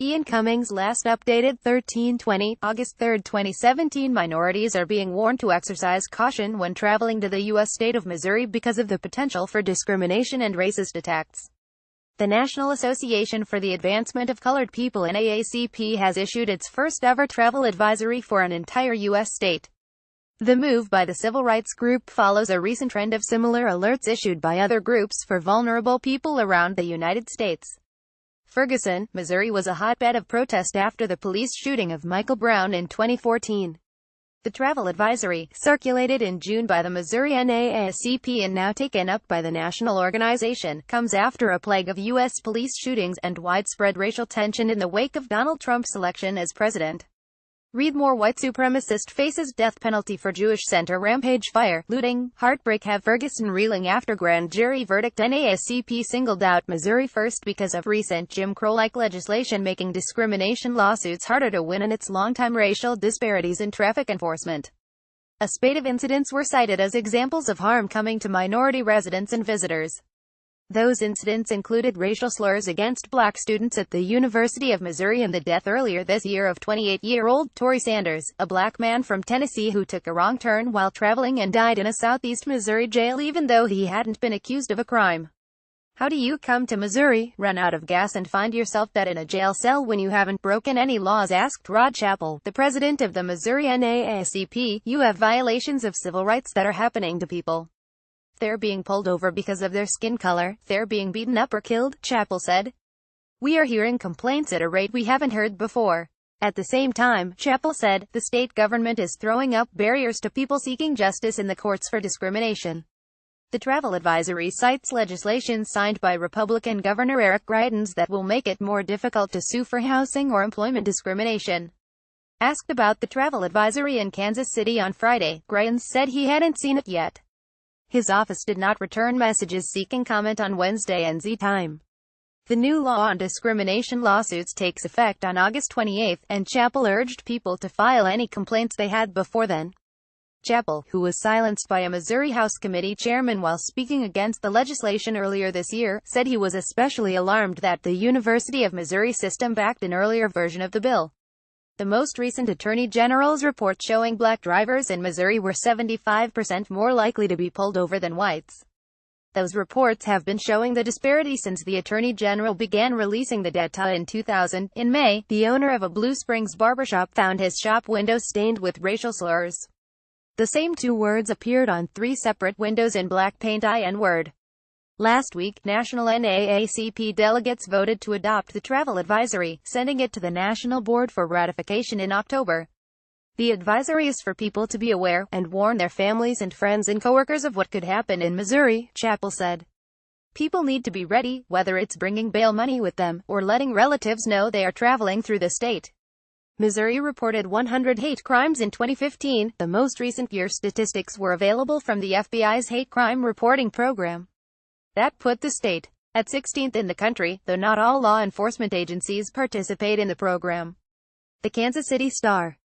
Ian Cummings last updated 13/20, August 3, 2017. Minorities are being warned to exercise caution when traveling to the U.S. state of Missouri because of the potential for discrimination and racist attacks. The National Association for the Advancement of Colored People (NAACP) has issued its first-ever travel advisory for an entire U.S. state. The move by the civil rights group follows a recent trend of similar alerts issued by other groups for vulnerable people around the United States. Ferguson, Missouri was a hotbed of protest after the police shooting of Michael Brown in 2014. The travel advisory, circulated in June by the Missouri NAACP and now taken up by the national organization, comes after a plague of U.S. police shootings and widespread racial tension in the wake of Donald Trump's election as president. Read more: white supremacist faces death penalty for Jewish center rampage, fire, looting, heartbreak have Ferguson reeling after grand jury verdict. NAACP singled out Missouri first because of recent Jim Crow-like legislation making discrimination lawsuits harder to win and its longtime racial disparities in traffic enforcement. A spate of incidents were cited as examples of harm coming to minority residents and visitors. Those incidents included racial slurs against black students at the University of Missouri and the death earlier this year of 28-year-old Tory Sanders, a black man from Tennessee who took a wrong turn while traveling and died in a southeast Missouri jail even though he hadn't been accused of a crime. How do you come to Missouri, run out of gas and find yourself dead in a jail cell when you haven't broken any laws? Asked Rod Chappell, the president of the Missouri NAACP. You have violations of civil rights that are happening to people. They're being pulled over because of their skin color, they're being beaten up or killed, Chappell said. We are hearing complaints at a rate we haven't heard before. At the same time, Chappell said, the state government is throwing up barriers to people seeking justice in the courts for discrimination. The travel advisory cites legislation signed by Republican Governor Eric Greitens that will make it more difficult to sue for housing or employment discrimination. Asked about the travel advisory in Kansas City on Friday, Greitens said he hadn't seen it yet. His office did not return messages seeking comment on Wednesday NZ time. The new law on discrimination lawsuits takes effect on August 28, and Chappell urged people to file any complaints they had before then. Chappell, who was silenced by a Missouri House Committee chairman while speaking against the legislation earlier this year, said he was especially alarmed that the University of Missouri system backed an earlier version of the bill. The most recent Attorney General's report showing black drivers in Missouri were 75% more likely to be pulled over than whites. Those reports have been showing the disparity since the Attorney General began releasing the data in 2000. In May, the owner of a Blue Springs barbershop found his shop windows stained with racial slurs. The same two words appeared on 3 separate windows in black paint: N-word. Last week, national NAACP delegates voted to adopt the travel advisory, sending it to the National Board for ratification in October. The advisory is for people to be aware, and warn their families and friends and coworkers of what could happen in Missouri, Chappell said. People need to be ready, whether it's bringing bail money with them, or letting relatives know they are traveling through the state. Missouri reported 100 hate crimes in 2015. The most recent year statistics were available from the FBI's hate crime reporting program. That put the state at 16th in the country, though not all law enforcement agencies participate in the program. The Kansas City Star